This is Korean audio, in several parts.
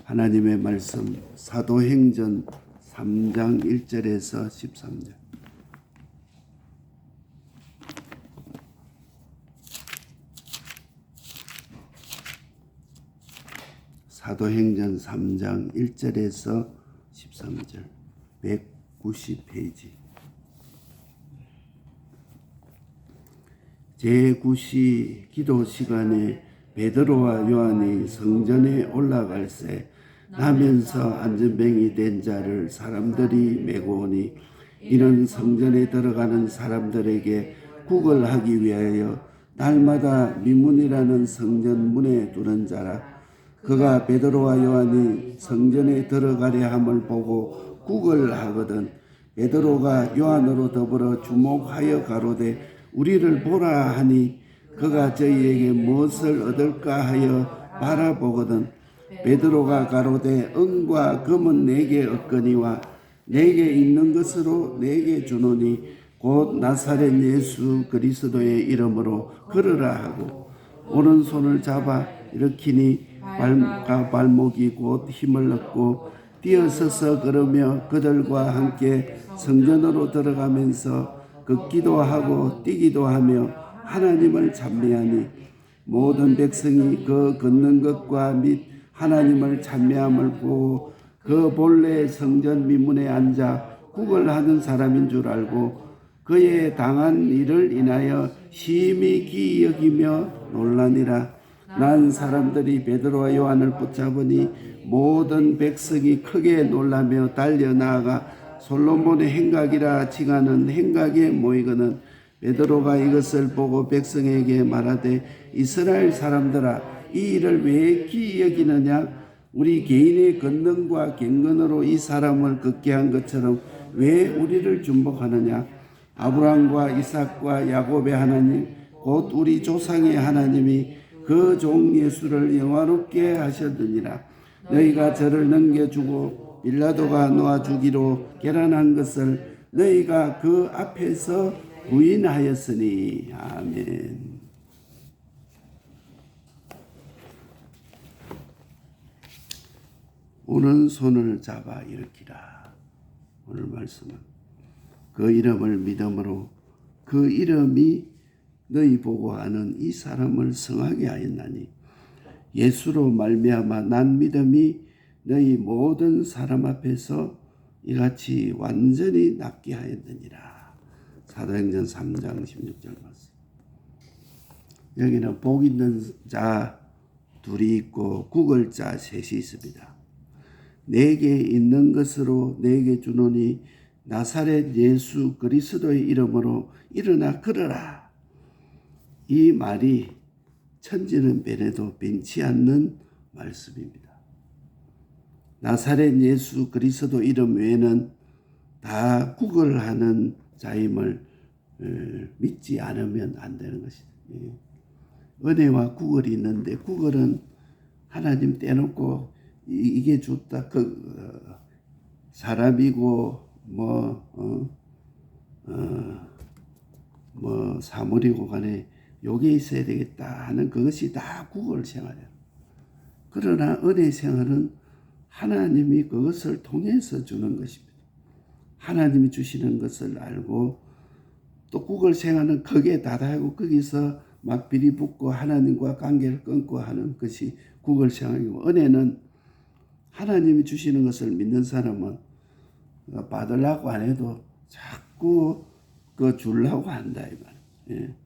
하나님의 말씀 사도행전 3장 1절에서 13절. 사도행전 3장 1절에서 13절 190페이지. 제9시 기도 시간에 베드로와 요한이 성전에 올라갈새 나면서 안전병이 된 자를 사람들이 메고 오니 이는 성전에 들어가는 사람들에게 구걸하기 위하여 날마다 미문이라는 성전 문에 두는 자라. 그가 베드로와 요한이 성전에 들어가려 함을 보고 구걸하거든 베드로가 요한으로 더불어 주목하여 가로되 우리를 보라 하니 그가 저희에게 무엇을 얻을까 하여 바라보거든 베드로가 가로되 은과 금은 내게 없거니와 내게 있는 것으로 내게 주노니 곧 나사렛 예수 그리스도의 이름으로 걸으라 하고 오른손을 잡아 일으키니 발목이 곧 힘을 얻고 뛰어서서 걸으며 그들과 함께 성전으로 들어가면서 걷기도 하고 뛰기도 하며 하나님을 찬미하니 모든 백성이 그 걷는 것과 및 하나님을 찬미함을 보고 그 본래 성전 미문에 앉아 구걸하는 사람인 줄 알고 그의 당한 일을 인하여 심히 기이 여기며 놀라니라. 난 사람들이 베드로와 요한을 붙잡으니 모든 백성이 크게 놀라며 달려 나아가 솔로몬의 행각이라 칭하는 행각에 모이거든 베드로가 이것을 보고 백성에게 말하되 이스라엘 사람들아 이 일을 왜 기이 여기느냐 우리 개인의 권능과 갱건으로 이 사람을 걷게 한 것처럼 왜 우리를 중복하느냐 아브라함과 이삭과 야곱의 하나님 곧 우리 조상의 하나님이 그 종 예수를 영화롭게 하셨느니라. 너희가 저를 넘겨주고 빌라도가 놓아주기로 결단한 것을 너희가 그 앞에서 부인하였으니. 아멘. 오른손을 잡아 일으키라. 오늘 말씀은 그 이름을 믿음으로 그 이름이 너희 보고 아는 이 사람을 성하게 하였나니 예수로 말미암아 난 믿음이 너희 모든 사람 앞에서 이같이 완전히 낫게 하였느니라. 사도행전 3장 16절 말씀. 여기는 복 있는 자 둘이 있고 구걸 자 셋이 있습니다. 내게 있는 것으로 내게 주노니 나사렛 예수 그리스도의 이름으로 일어나 걸어라. 이 말이 천지는 변해도 변치 않는 말씀입니다. 나사렛 예수 그리스도 이름 외에는 다 구걸하는 자임을 믿지 않으면 안 되는 것이다. 은혜와 구걸이 있는데 구걸은 하나님 떼놓고 이게 좋다. 사람이고 사물이고 간에 요게 있어야 되겠다 하는 그것이 다 구걸 생활이에요. 그러나 은혜 생활은 하나님이 그것을 통해서 주는 것입니다. 하나님이 주시는 것을 알고 또 구걸 생활은 거기에 다다하고 거기서 막 비리붙고 하나님과 관계를 끊고 하는 것이 구걸 생활이고 은혜는 하나님이 주시는 것을 믿는 사람은 받으려고 안 해도 자꾸 그 주려고 한다 이 말이에요.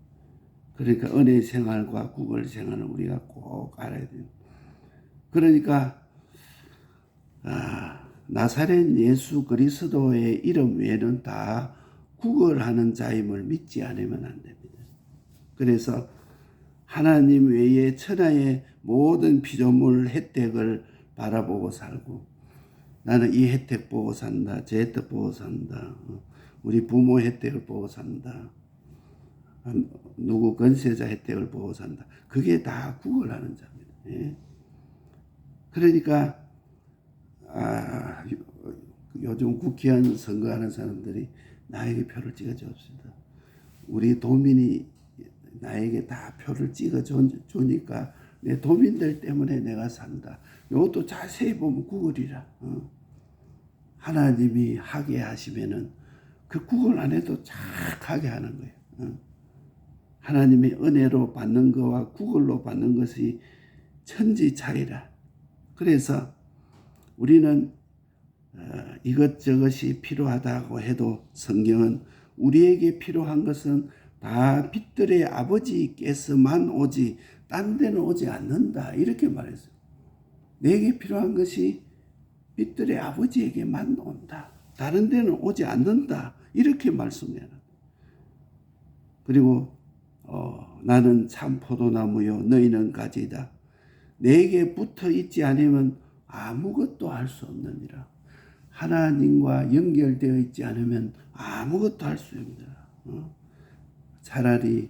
그러니까 은혜 생활과 구걸 생활은 우리가 꼭 알아야 돼요. 그러니까 나사렛 예수 그리스도의 이름 외에는 다 구걸하는 자임을 믿지 않으면 안 됩니다. 그래서 하나님 외에 천하의 모든 피조물 혜택을 바라보고 살고 나는 이 혜택 보고 산다. 저 혜택 보고 산다. 우리 부모 혜택을 보고 산다. 누구 권세자 혜택을 보고 산다. 그게 다 구걸하는 자입니다. 예? 그러니까 요즘 국회의원 선거하는 사람들이 나에게 표를 찍어줍시다. 우리 도민이 나에게 다 표를 찍어주니까 내 도민들 때문에 내가 산다. 이것도 자세히 보면 구걸이라. 하나님이 하게 하시면은 그 구걸 안 해도 착 하게 하는 거예요. 하나님의 은혜로 받는 것과 구걸로 받는 것이 천지 차이라. 그래서 우리는 이것저것이 필요하다고 해도 성경은 우리에게 필요한 것은 다 빛들의 아버지께서만 오지 딴 데는 오지 않는다. 이렇게 말했어요. 내게 필요한 것이 빛들의 아버지에게만 온다. 다른 데는 오지 않는다. 이렇게 말씀해요. 그리고 나는 참 포도나무요 너희는 가지다. 내게 붙어 있지 않으면 아무것도 할 수 없느니라. 하나님과 연결되어 있지 않으면 아무것도 할 수 없느니라. 차라리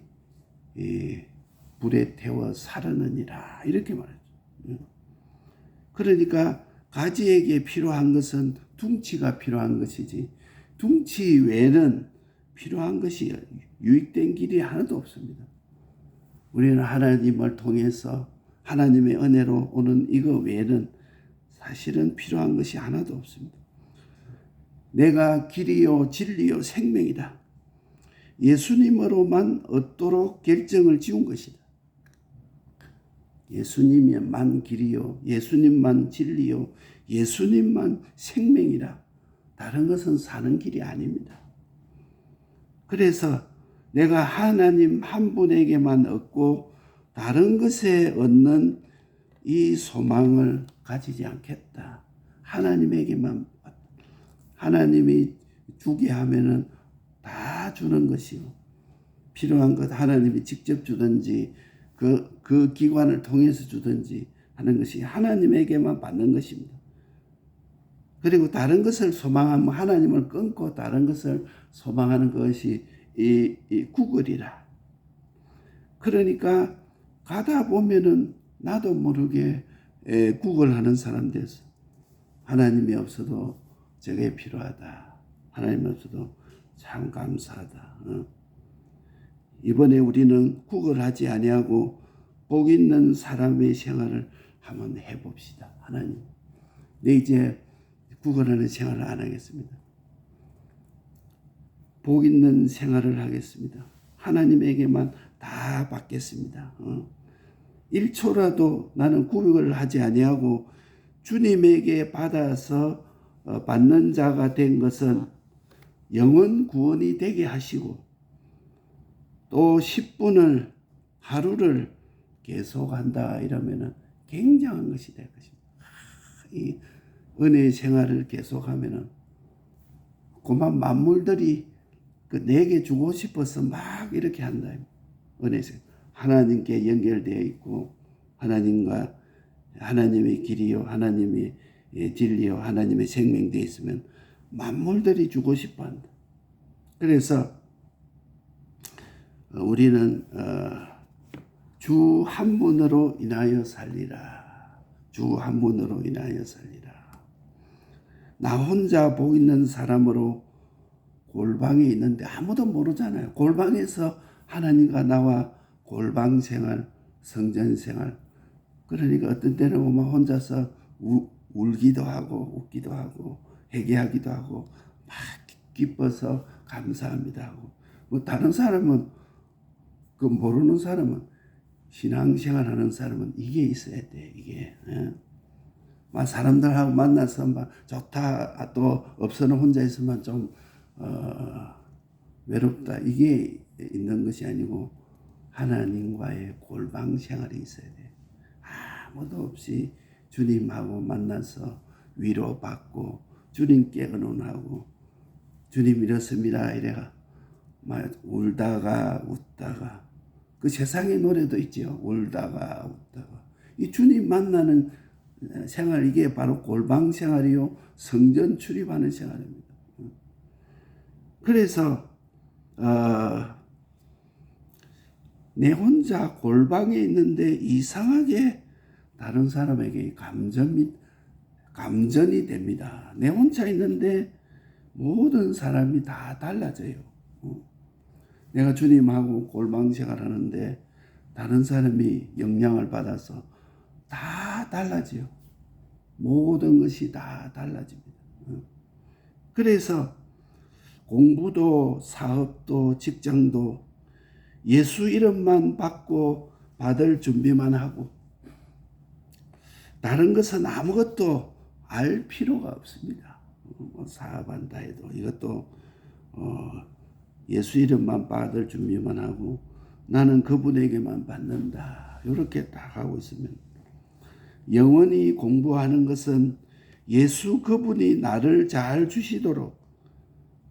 불에 태워 사르느니라. 이렇게 말했죠. 그러니까 가지에게 필요한 것은 둥치가 필요한 것이지 둥치 외에는 필요한 것이 유익된 길이 하나도 없습니다. 우리는 하나님을 통해서 하나님의 은혜로 오는 이거 외에는 사실은 필요한 것이 하나도 없습니다. 내가 길이요 진리요 생명이다. 예수님으로만 얻도록 결정을 지은 것이다. 예수님만 길이요 예수님만 진리요 예수님만 생명이라. 다른 것은 사는 길이 아닙니다. 그래서 내가 하나님 한 분에게만 얻고 다른 것에 얻는 이 소망을 가지지 않겠다. 하나님에게만, 하나님이 주게 하면은 다 주는 것이요. 필요한 것 하나님이 직접 주든지 그 기관을 통해서 주든지 하는 것이 하나님에게만 받는 것입니다. 그리고 다른 것을 소망하면 하나님을 끊고 다른 것을 소망하는 것이 이 구걸이라. 그러니까 가다 보면은 나도 모르게 구걸하는 사람 돼서 하나님이 없어도 저게 필요하다. 하나님 없어도 참 감사하다. 이번에 우리는 구걸하지 아니하고 복 있는 사람의 생활을 한번 해봅시다. 하나님, 내 이제 구걸하는 생활을 안 하겠습니다. 복 있는 생활을 하겠습니다. 하나님에게만 다 받겠습니다. 1초라도 나는 구걸을 하지 아니하고 주님에게 받아서 받는 자가 된 것은 영원 구원이 되게 하시고 또 10분을 하루를 계속한다 이러면은 굉장한 것이 될 것입니다. 이 은혜의 생활을 계속하면은 그만 만물들이 내게 주고 싶어서 막 이렇게 한다. 은혜의 생활. 하나님께 연결되어 있고 하나님과 하나님의 길이요 하나님의 진리요 하나님의 생명 되어 있으면 만물들이 주고 싶어 한다. 그래서 우리는 주 한 분으로 인하여 살리라. 주 한 분으로 인하여 살리라. 나 혼자 복 있는 사람으로 골방에 있는데 아무도 모르잖아요. 골방에서 하나님과 나와 골방 생활, 성전 생활. 그러니까 어떤 때는 보면 혼자서 울기도 하고 웃기도 하고 회개하기도 하고 막 기뻐서 감사합니다 하고 뭐 다른 사람은 그 모르는 사람은 신앙생활 하는 사람은 이게 있어야 돼. 이게 막 사람들하고 만나서 막 좋다 또 없어는 혼자 있으면 좀 외롭다 이게 있는 것이 아니고 하나님과의 골방 생활이 있어야 돼. 아무도 없이 주님하고 만나서 위로받고 주님께 의논하고 주님 이렇습니다 이래가 막 울다가 웃다가 그 세상의 노래도 있죠. 울다가 웃다가 이 주님 만나는 생활 이게 바로 골방 생활이요 성전 출입하는 생활입니다. 그래서 내 혼자 골방에 있는데 이상하게 다른 사람에게 감전이 됩니다. 내 혼자 있는데 모든 사람이 다 달라져요. 내가 주님하고 골방 생활하는데 다른 사람이 영향을 받아서 다 달라져요. 모든 것이 다 달라집니다. 그래서 공부도 사업도 직장도 예수 이름만 받고 받을 준비만 하고 다른 것은 아무것도 알 필요가 없습니다. 사업한다 해도 이것도 예수 이름만 받을 준비만 하고 나는 그분에게만 받는다. 이렇게 딱 하고 있으면 영원히 공부하는 것은 예수 그분이 나를 잘 주시도록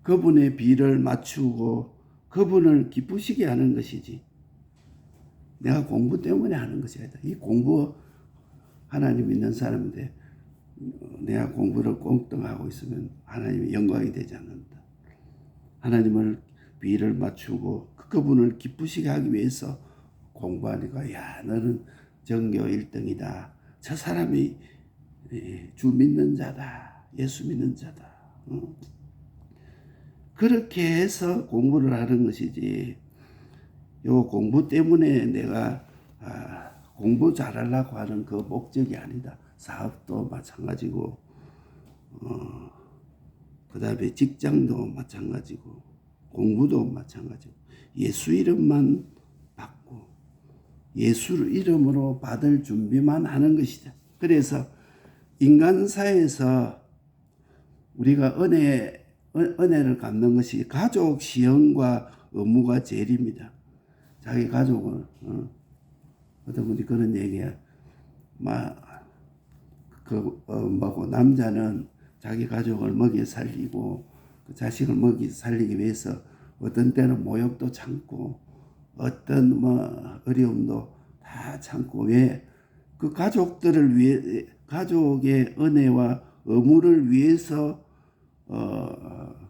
그분의 비를 맞추고 그분을 기쁘시게 하는 것이지 내가 공부 때문에 하는 것이 아니다. 이 공부 하나님 믿는 사람인데 내가 공부를 꽁뚱하고 있으면 하나님의 영광이 되지 않는다. 하나님을 비를 맞추고 그분을 기쁘시게 하기 위해서 공부하니까 야 너는 전교 1등이다. 저 사람이 주 믿는 자다. 예수 믿는 자다. 그렇게 해서 공부를 하는 것이지 요 공부 때문에 내가 공부 잘하려고 하는 그 목적이 아니다. 사업도 마찬가지고 그 다음에 직장도 마찬가지고 공부도 마찬가지고 예수 이름만 받고 예수 이름으로 받을 준비만 하는 것이다. 그래서 인간사에서 우리가 은혜를 갚는 것이 가족 시험과 의무가 제일입니다. 자기 가족은 어떤 분이 그런 얘기야. 남자는 자기 가족을 먹여 살리고 그 자식을 먹이 살리기 위해서 어떤 때는 모욕도 참고 어떤 어려움도 다 참고 왜 그 가족들을 위해 가족의 은혜와 의무를 위해서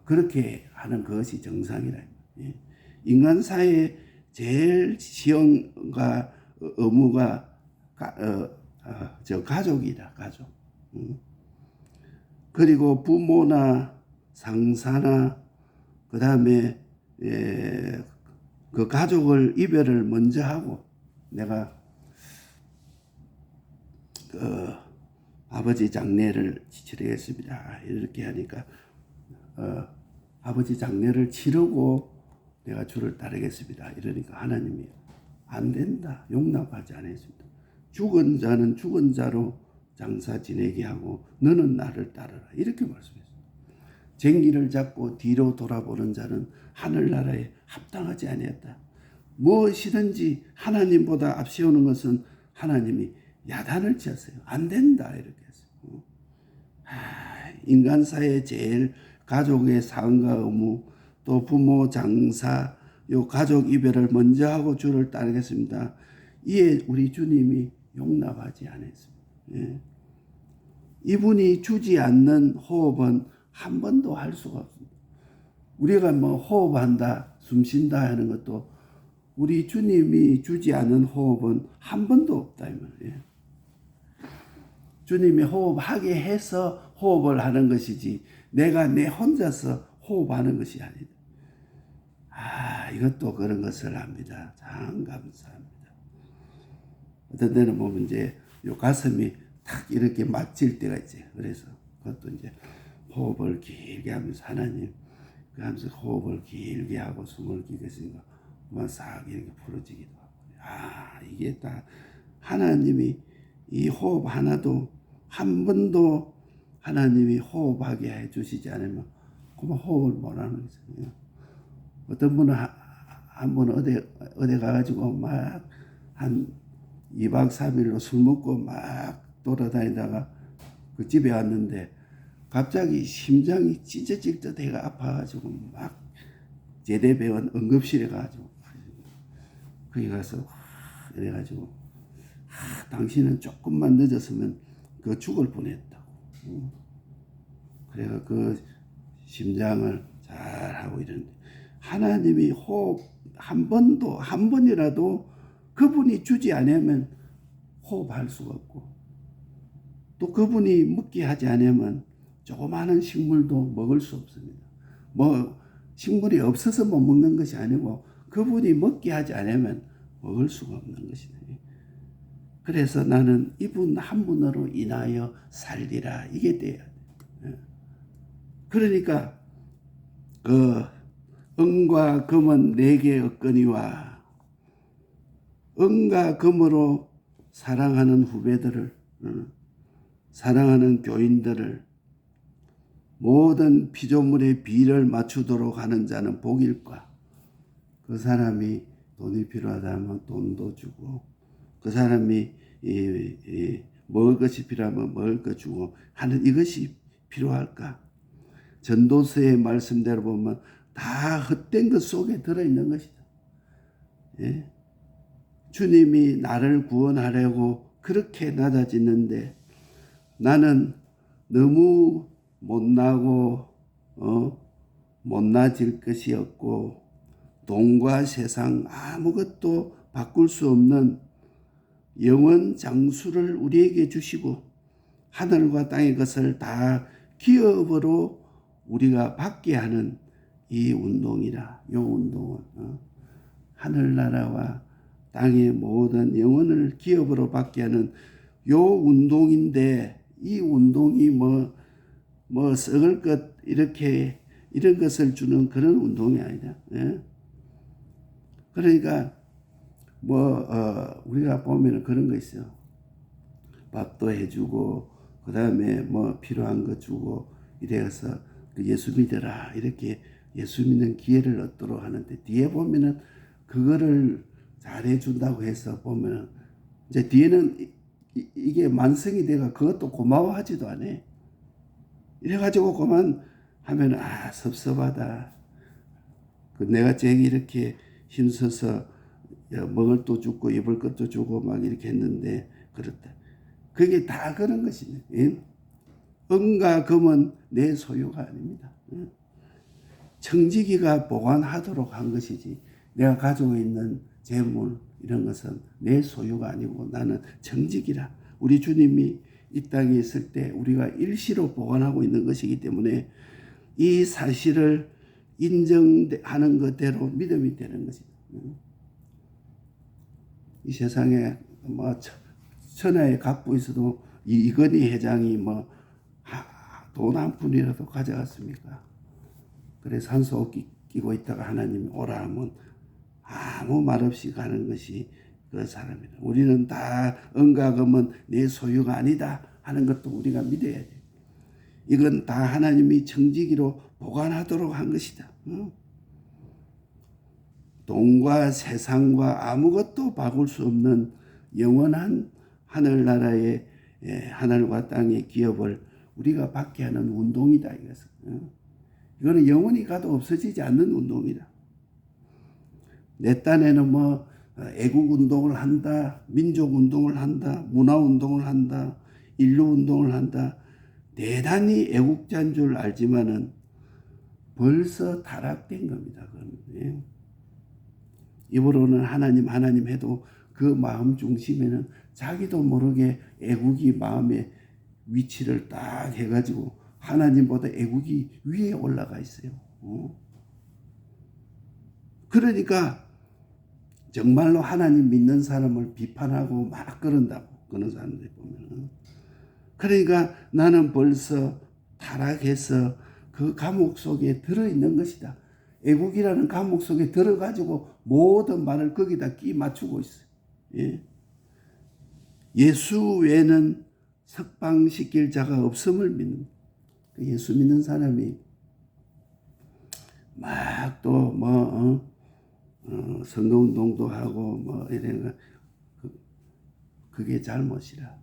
그렇게 하는 것이 정상이라. 인간 사회의 제일 시험과 의무가 가족이다. 가족. 그리고 부모나 상사나 그 다음에 그 가족을 이별을 먼저 하고 내가 아버지 장례를 치르겠습니다. 이렇게 하니까 아버지 장례를 치르고 내가 주를 따르겠습니다. 이러니까 하나님이 안 된다. 용납하지 않았습니다. 죽은 자는 죽은 자로 장사 지내게 하고 너는 나를 따르라. 이렇게 말씀했어요. 쟁기를 잡고 뒤로 돌아보는 자는 하늘나라에 합당하지 아니었다. 무엇이든지 하나님보다 앞세우는 것은 하나님이 야단을 치었어요. 안 된다. 이렇게 했어요. 인간사의 제일 가족의 상과 의무 또 부모 장사 요 가족 이별을 먼저 하고 주를 따르겠습니다. 이에 우리 주님이 용납하지 않았습니다. 예. 이분이 주지 않는 호흡은 한 번도 할 수가 없습니다. 우리가 호흡한다, 숨쉰다 하는 것도 우리 주님이 주지 않은 호흡은 한 번도 없다. 예. 주님이 호흡하게 해서 호흡을 하는 것이지 내가 내 혼자서 호흡하는 것이 아니다. 이것도 그런 것을 합니다. 참 감사합니다. 어떤 때는 보면 이제 요 가슴이 탁 이렇게 막힐 때가 있지. 그래서 그것도 이제 호흡을 길게 하면서 하나님 하면서 호흡을 길게 하고 숨을 길게 쓰니까 싹 이렇게 풀어지기도 하고. 이게 다 하나님이 이 호흡 하나도 한 번도 하나님이 호흡하게 해주시지 않으면 그만 호흡을 못하는 거죠. 어떤 분은 한 번 어디 가가지고 막 한 2박 3일로 술 먹고 막 돌아다니다가 그 집에 왔는데 갑자기 심장이 찢어질 듯 해가 아파가지고 막 제대병원 응급실에 가가지고 거기 가서 이래가지고 당신은 조금만 늦었으면 그 죽을 뻔했다고. 그래가 그 심장을 잘 하고 이러는데 하나님이 호흡 한 번이라도 그분이 주지 않으면 호흡할 수가 없고 또 그분이 먹게 하지 않으면 조그마한 식물도 먹을 수 없습니다. 식물이 없어서 못 먹는 것이 아니고 그분이 먹게 하지 않으면 먹을 수가 없는 것이다. 그래서 나는 이분 한 분으로 인하여 살리라. 이게 돼야 돼. 그러니까 그 은과 금은 내게 없거니와 은과 금으로 사랑하는 후배들을 사랑하는 교인들을 모든 피조물의 비를 맞추도록 하는 자는 복일까. 그 사람이 돈이 필요하다면 돈도 주고 그 사람이 먹을 것이 필요하면 먹을 것 주고 하는 이것이 필요할까. 전도서의 말씀대로 보면 다 헛된 것 속에 들어있는 것이다. 예? 주님이 나를 구원하려고 그렇게 낮아지는데 나는 너무 못나고 못나질 것이 없고 돈과 세상 아무것도 바꿀 수 없는 영원 장수를 우리에게 주시고 하늘과 땅의 것을 다 기업으로 우리가 받게 하는 이 운동이라. 이 운동은 하늘나라와 땅의 모든 영혼을 기업으로 받게 하는 요 운동인데 이 운동이 뭐 썩을 것 이렇게 이런 것을 주는 그런 운동이 아니다. 예? 그러니까 우리가 보면 그런 거 있어요. 밥도 해주고 그 다음에 뭐 필요한 거 주고 이래서 예수 믿어라 이렇게 예수 믿는 기회를 얻도록 하는데 뒤에 보면은 그거를 잘해준다고 해서 보면은 이제 뒤에는 이게 만성이 돼가 그것도 고마워하지도 않아. 이래가지고 그만 하면 섭섭하다. 내가 쟁이 이렇게 힘써서 먹을 것도 주고 입을 것도 주고 막 이렇게 했는데 그렇다. 그게 다 그런 것이네. 은과 금은 내 소유가 아닙니다. 청지기가 보관하도록 한 것이지 내가 가지고 있는 재물 이런 것은 내 소유가 아니고 나는 청지기라. 우리 주님이 이 땅에 있을 때 우리가 일시로 보관하고 있는 것이기 때문에 이 사실을 인정하는 것대로 믿음이 되는 것입니다. 이 세상에 천하의 갑부에서도 이건희 회장이 돈 한 푼이라도 가져갔습니까? 그래서 산소 끼고 있다가 하나님이 오라 하면 아무 말 없이 가는 것이 그 사람이다. 우리는 다 은과 금은 내 소유가 아니다 하는 것도 우리가 믿어야 돼. 이건 다 하나님이 청지기로 보관하도록 한 것이다. 돈과 세상과 아무것도 바꿀 수 없는 영원한 하늘나라의 하늘과 땅의 기업을 우리가 받게 하는 운동이다. 이거는 영원히 가도 없어지지 않는 운동이다. 내 딴에는 애국 운동을 한다, 민족 운동을 한다, 문화 운동을 한다, 인류 운동을 한다. 대단히 애국자인 줄 알지만은 벌써 타락된 겁니다. 그건. 입으로는 하나님 해도 그 마음 중심에는 자기도 모르게 애국이 마음에 위치를 딱 해가지고 하나님보다 애국이 위에 올라가 있어요. 그러니까 정말로 하나님 믿는 사람을 비판하고 막 그런다고. 그런 사람들 보면. 그러니까 나는 벌써 타락해서 그 감옥 속에 들어있는 것이다. 애국이라는 감옥 속에 들어가지고 모든 말을 거기다 끼 맞추고 있어요. 예수 외에는 석방시킬 자가 없음을 믿는. 예수 믿는 사람이 막 또 선거운동도 하고 이런 거 그게 잘못이라.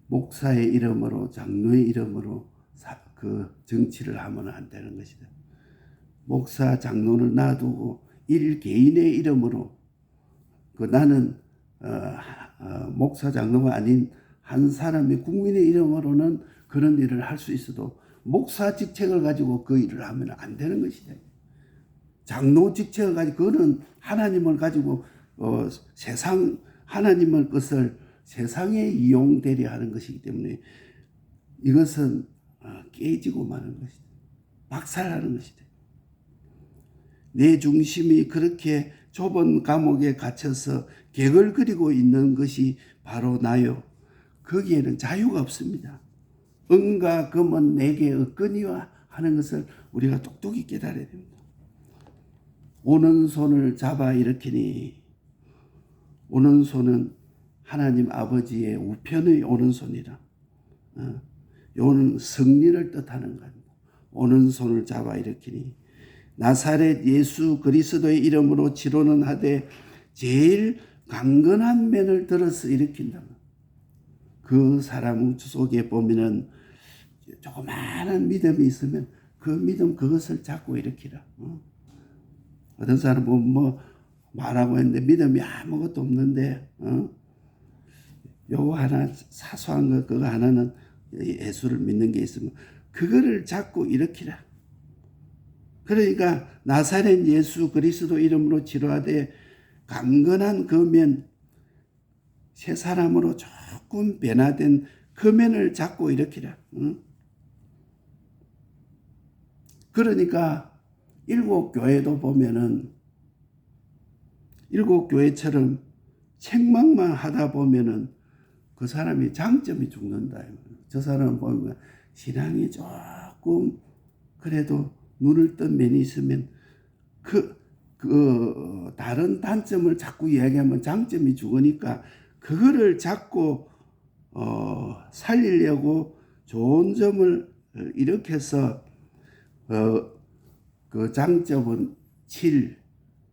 목사의 이름으로 장로의 이름으로 그 정치를 하면 안 되는 것이다. 목사 장로를 놔두고 개인의 이름으로 나는 목사 장로가 아닌 한 사람이 국민의 이름으로는 그런 일을 할 수 있어도 목사 직책을 가지고 그 일을 하면 안 되는 것이다. 장로 직책을 가지고 그거는 하나님을 가지고 하나님의 것을 세상에 이용되려 하는 것이기 때문에 이것은 깨지고 마는 것이다. 박살나는 것이다. 내 중심이 그렇게 좁은 감옥에 갇혀서 객을 그리고 있는 것이 바로 나요. 거기에는 자유가 없습니다. 은과 금은 내게 없거니와 하는 것을 우리가 똑똑히 깨달아야 됩니다. 오른손을 잡아 일으키니, 오른손은 하나님 아버지의 우편의 오른손이라. 요는 승리를 뜻하는 겁니다. 오른손을 잡아 일으키니 나사렛 예수 그리스도의 이름으로 지로는 하되 제일 강건한 면을 들어서 일으킨다. 그 사람 속에 보면은 조그마한 믿음이 있으면 그 믿음 그것을 잡고 일으키라. 어떤 사람은 뭐 말하고 했는데 믿음이 아무것도 없는데 요거 하나 사소한 거 그거 하나는 예수를 믿는 게 있으면 그거를 잡고 일으키라. 그러니까 나사렛 예수 그리스도 이름으로 치료하되 강건한 그 면, 새 사람으로 조금 변화된 그 면을 잡고 일으키라. 그러니까 일곱 교회도 보면은 일곱 교회처럼 책망만 하다 보면은 그 사람이 장점이 죽는다. 저 사람 보면 신앙이 조금 그래도 눈을 뜬 면이 있으면 그 다른 단점을 자꾸 이야기하면 장점이 죽으니까 그거를 자꾸 살리려고 좋은 점을 일으켜서 그 장점은 7,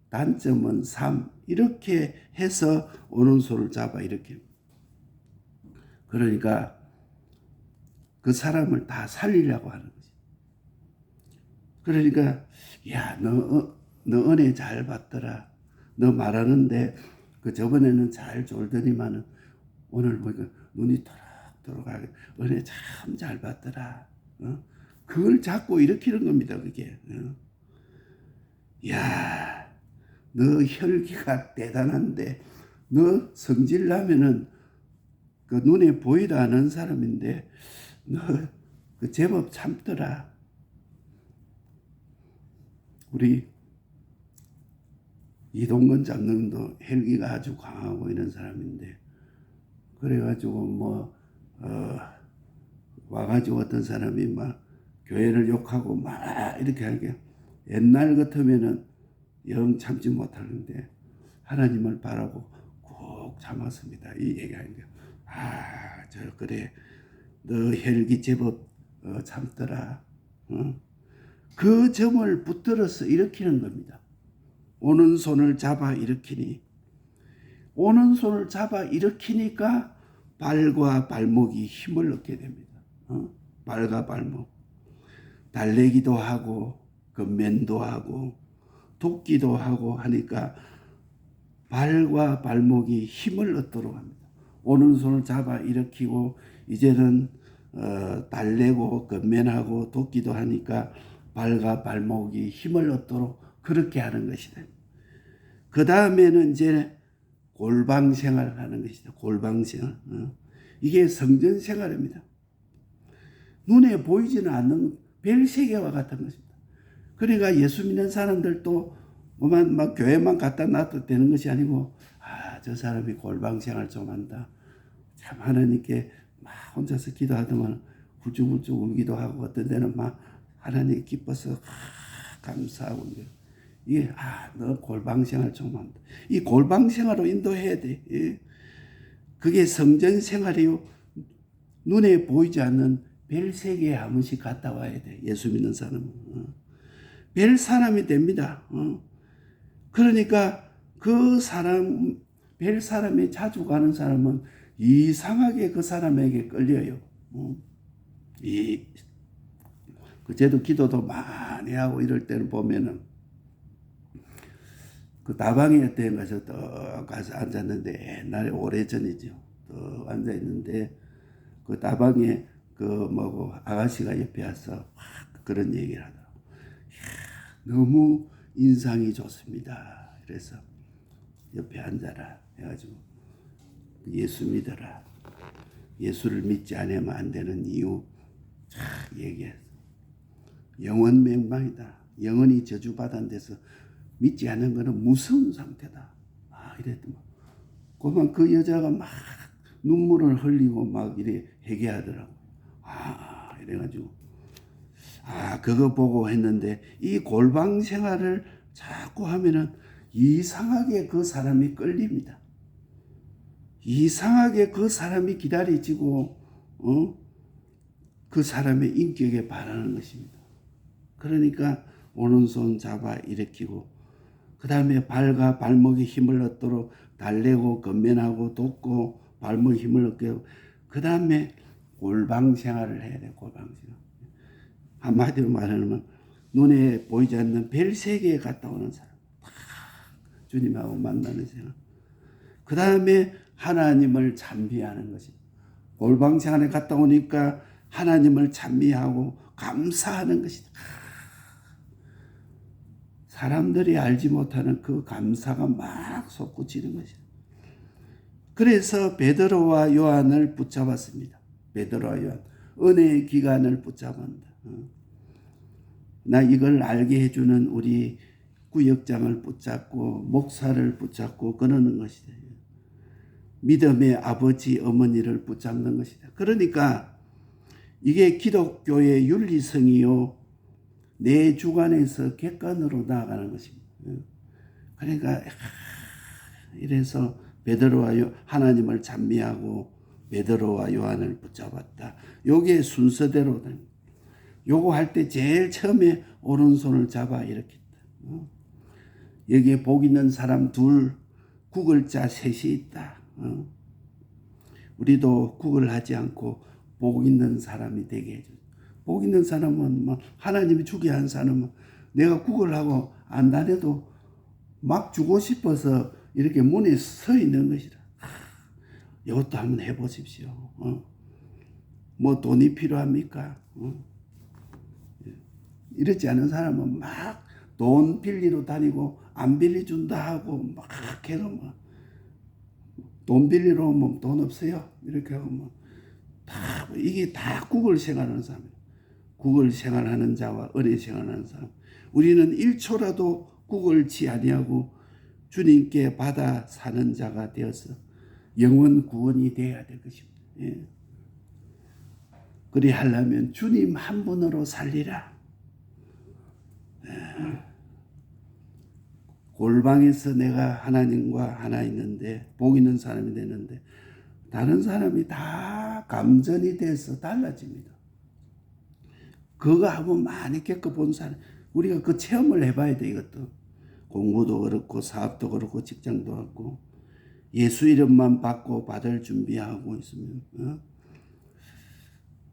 단점은 3 이렇게 해서 오른손을 잡아 이렇게. 그러니까 그 사람을 다 살리려고 하는 거지. 그러니까 야, 너 은혜 잘 받더라. 너 말하는데 그 저번에는 잘 졸더니만은 오늘 보니까 눈이 토록 하게 은혜 참 잘 받더라. 그걸 자꾸 일으키는 겁니다. 그게. 야, 너 혈기가 대단한데 너 성질 나면은 그 눈에 보이다 않은 사람인데 너 그 제법 참더라. 우리 이동건 장로님도 혈기가 아주 강하고 이런 사람인데 그래가지고 뭐 와가지고 어떤 사람이 막 교회를 욕하고 막 이렇게 하게 옛날 같으면은 영 참지 못하는데 하나님을 바라고 꼭 참았습니다. 이 얘기하는데 저 그래 너 혈기 제법 참더라. 그 점을 붙들어서 일으키는 겁니다. 오는 손을 잡아 일으키니 오는 손을 잡아 일으키니까 발과 발목이 힘을 얻게 됩니다. 발과 발목 달래기도 하고 건면도 하고 돕기도 하고 하니까 발과 발목이 힘을 얻도록 합니다. 오른손을 잡아 일으키고 이제는 달래고 건면하고 돕기도 하니까 발과 발목이 힘을 얻도록 그렇게 하는 것이다. 그 다음에는 이제 골방 생활을 하는 것이다. 골방 생활. 이게 성전 생활입니다. 눈에 보이지는 않는 별세계와 같은 것입니다. 그러니까 예수 믿는 사람들도 막 교회만 갖다 놔도 되는 것이 아니고 저 사람이 골방 생활 좀 한다. 참 하나님께 막 혼자서 기도하더만 훌쩍훌쩍 울기도 하고 어떤 데는 막 하나님 기뻐서 감사하고 이게 너 골방 생활 좀 한다. 이 골방 생활로 인도해야 돼. 예. 그게 성전 생활이요. 눈에 보이지 않는 별 세계에 한 번씩 갔다 와야 돼. 예수 믿는 사람은. 별 사람이 됩니다. 그러니까 그 사람, 별 사람이 자주 가는 사람은 이상하게 그 사람에게 끌려요. 그제도 기도도 많이 하고 이럴 때는 보면은 그 다방에 때 가서 또 가서 앉았는데 옛날에 오래전이죠. 또 앉아 있는데 그 다방에 그 뭐고 아가씨가 옆에 와서 그런 얘기를 하더라고. 너무 인상이 좋습니다. 그래서 옆에 앉아라 해가지고 예수 믿어라. 예수를 믿지 않으면 안 되는 이유 얘기했어. 영원 맹방이다. 영원히 저주받은 데서 믿지 않는 것은 무서운 상태다. 이랬더만. 그만 그 여자가 막 눈물을 흘리고 막 이래 회개하더라고. 이래가지고 그거 보고 했는데 이 골방 생활을 자꾸 하면은 이상하게 그 사람이 끌립니다. 이상하게 그 사람이 기다려지고 그 사람의 인격에 반하는 것입니다. 그러니까 오른손 잡아 일으키고 그 다음에 발과 발목에 힘을 얻도록 달래고 건면하고 돕고 발목에 힘을 얻게 하고 그 다음에 골방 생활을 해야 돼. 골방 생활. 한마디로 말하면 눈에 보이지 않는 별 세계에 갔다 오는 사람. 주님하고 만나는 생활. 그 다음에 하나님을 찬미하는 것입니다. 골방 생활에 갔다 오니까 하나님을 찬미하고 감사하는 것이다. 사람들이 알지 못하는 그 감사가 막 솟구치는 것이다. 그래서 베드로와 요한을 붙잡았습니다. 베드로와 요한. 은혜의 기간을 붙잡았다. 나 이걸 알게 해주는 우리 구역장을 붙잡고 목사를 붙잡고 그러는 것이다. 믿음의 아버지 어머니를 붙잡는 것이다. 그러니까 이게 기독교의 윤리성이요 내 주관에서 객관으로 나아가는 것입니다. 그러니까 이래서 베드로와 하나님을 찬미하고 베드로와 요한을 붙잡았다. 요게 순서대로 요거 할 때 제일 처음에 오른손을 잡아 일으켰다. 여기에 복 있는 사람 둘, 구글자 셋이 있다. 우리도 구글하지 않고 복 있는 사람이 되게 해줘. 복 있는 사람은 막 하나님이 주게 한 사람은 내가 구걸하고 안 다녀도 막 주고 싶어서 이렇게 문에 서 있는 것이다. 이것도 한번 해보십시오. 뭐 돈이 필요합니까? 이렇지 않은 사람은 막 돈 빌리러 다니고 안 빌려준다 하고 막 해서 막 돈 빌리러 오면 돈 없어요. 이렇게 하고 뭐 이게 다 구걸 생활하는 사람이에요. 구걸 생활하는 자와 은혜 생활하는 사람. 우리는 1초라도 구걸치 아니하고 주님께 받아 사는 자가 되어서 영원 구원이 되어야 될 것입니다. 예. 그리 하려면 주님 한 분으로 살리라. 골방에서 내가 하나님과 하나 있는데 복 있는 사람이 되는데 다른 사람이 다 감전이 돼서 달라집니다. 그거 한번 많이 겪어본 사람 우리가 그 체험을 해봐야 돼. 이것도 공부도 그렇고 사업도 그렇고 직장도 그렇고 예수 이름만 받고 받을 준비하고 있으면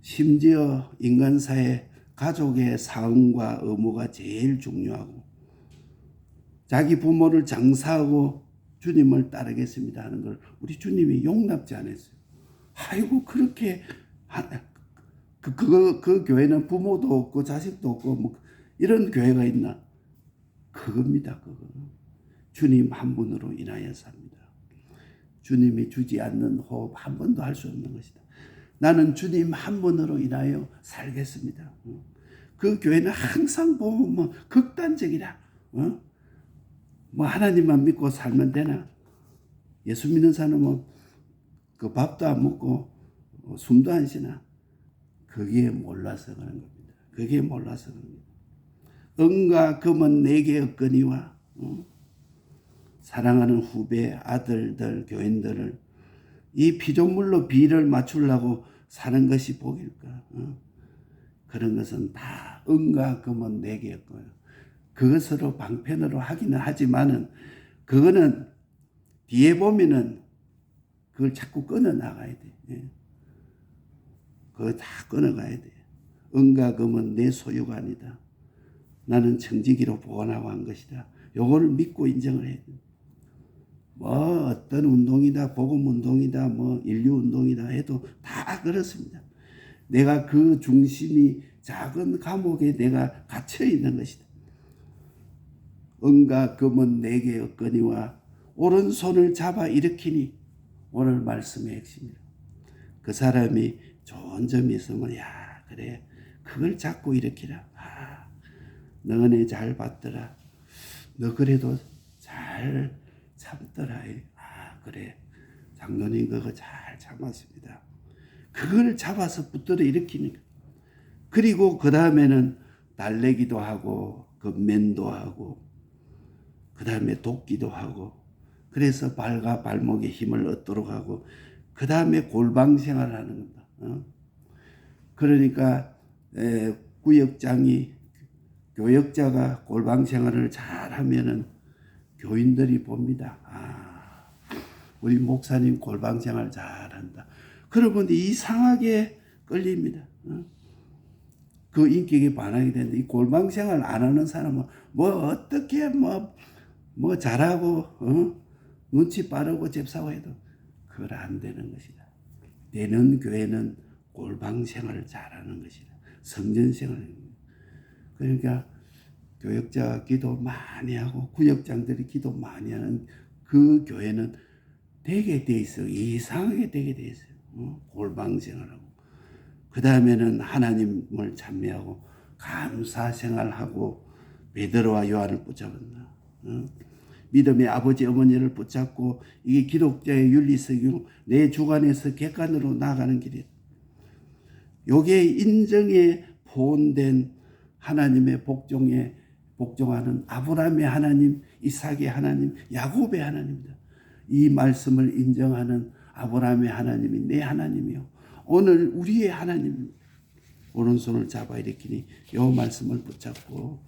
심지어 인간사회 가족의 사응과 의무가 제일 중요하고 자기 부모를 장사하고 주님을 따르겠습니다 하는 걸 우리 주님이 용납지 않았어요. 아이고 그렇게 그 교회는 부모도 없고 자식도 없고 뭐 이런 교회가 있나? 그겁니다. 그거. 주님 한 분으로 인하여 삽니다. 주님이 주지 않는 호흡 한 번도 할 수 없는 것이다. 나는 주님 한 분으로 인하여 살겠습니다. 그 교회는 항상 보면 뭐 극단적이라. 뭐 하나님만 믿고 살면 되나? 예수 믿는 사람은 그 밥도 안 먹고 숨도 안 쉬나? 그게 몰라서 그런 겁니다. 그게 몰라서 그럽니다. 은과 금은 내게 없거니와 사랑하는 후배 아들들 교인들을 이 피조물로 비를 맞추려고 사는 것이 복일까? 그런 것은 다 은과 금은 내게 없고요. 그것으로 방편으로 하기는 하지만은 그거는 뒤에 보면은 그걸 자꾸 끊어 나가야 돼. 그거 다 끊어가야 돼. 은과 금은 내 소유가 아니다. 나는 청지기로 보관하고 한 것이다. 요거를 믿고 인정을 해야 돼. 뭐 어떤 운동이다, 복음 운동이다, 뭐 인류 운동이다 해도 다 그렇습니다. 내가 그 중심이 작은 감옥에 내가 갇혀 있는 것이다. 은과 금은 내게 없거니와 오른손을 잡아 일으키니 오늘 말씀의 핵심이다. 그 사람이 좋은 점이 있으면 야 그래 그걸 잡고 일으키라. 너 은혜 잘 받더라. 너 그래도 잘 참더라. 아 그래 장로님 그거 잘 참았습니다. 그걸 잡아서 붙들어 일으키니까. 그리고 그 다음에는 달래기도 하고 건면도 하고 그 다음에 돕기도 하고 그래서 발과 발목에 힘을 얻도록 하고 그 다음에 골방 생활을 하는 겁니다. 그러니까 구역장이 교역자가 골방 생활을 잘하면은 교인들이 봅니다. 아, 우리 목사님 골방 생활 잘한다. 그러면 이상하게 끌립니다. 그 인격에 반하게 되는데 이 골방 생활 안 하는 사람은 뭐 어떻게 뭐 잘하고 눈치 빠르고 잽싸고 해도 그걸 안 되는 것이다. 되는 교회는 골방 생활을 잘하는 것이다. 성전 생활. 그러니까 교역자가 기도 많이 하고 구역장들이 기도 많이 하는 그 교회는 되게 돼 있어요. 이상하게 되게 돼 있어요. 골방 생활하고 그 다음에는 하나님을 찬미하고 감사 생활하고 베드로와 요한을 붙잡았나. 믿음의 아버지 어머니를 붙잡고 이게 기독자의 윤리성이고 내 주관에서 객관으로 나아가는 길이다. 요게 인정에 본된 하나님의 복종하는 아브라함의 하나님, 이삭의 하나님, 야곱의 하나님입니다. 이 말씀을 인정하는 아브라함의 하나님이 내 하나님이요. 오늘 우리의 하나님입니다. 오른손을 잡아 일으키니 요 말씀을 붙잡고